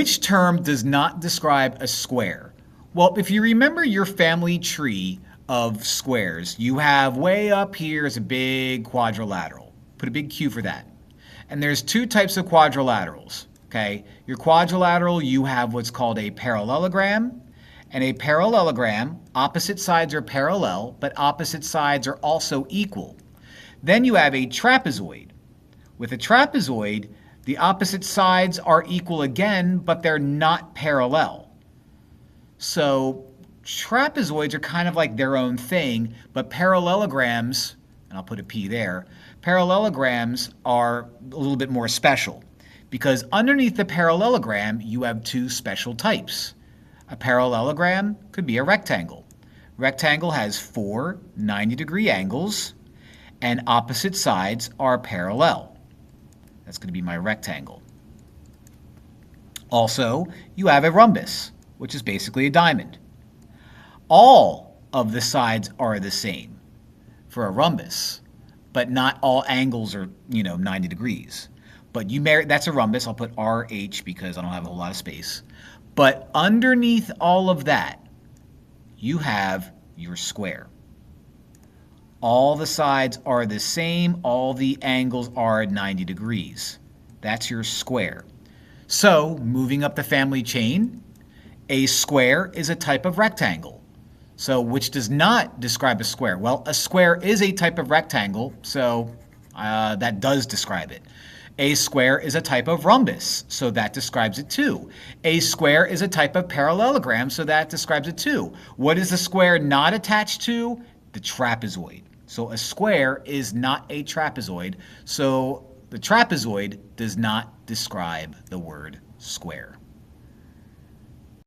Which term does not describe a square? Well, if you remember your family tree of squares, you have way up here is a big quadrilateral. Put a big Q for that. And there's two types of quadrilaterals, okay? Your quadrilateral, you have what's called a parallelogram. And a parallelogram, opposite sides are parallel, but opposite sides are also equal. Then you have a trapezoid. With a trapezoid, the opposite sides are equal again, but they're not parallel. So trapezoids are kind of like their own thing, but parallelograms, and I'll put a P there, parallelograms are a little bit more special because underneath the parallelogram, you have two special types. A parallelogram could be a rectangle. Rectangle has four 90-degree angles, and opposite sides are parallel. That's going to be my rectangle. Also, you have a rhombus, which is basically a diamond. All of the sides are the same for a rhombus, but not all angles are, 90 degrees. But that's a rhombus. I'll put RH because I don't have a whole lot of space. But underneath all of that, you have your square. All the sides are the same. All the angles are 90 degrees. That's your square. So, moving up the family chain, a square is a type of rectangle. So, which does not describe a square? Well, a square is a type of rectangle, so that does describe it. A square is a type of rhombus, so that describes it too. A square is a type of parallelogram, so that describes it too. What is the square not attached to? The trapezoid. So a square is not a trapezoid, so the trapezoid does not describe the word square.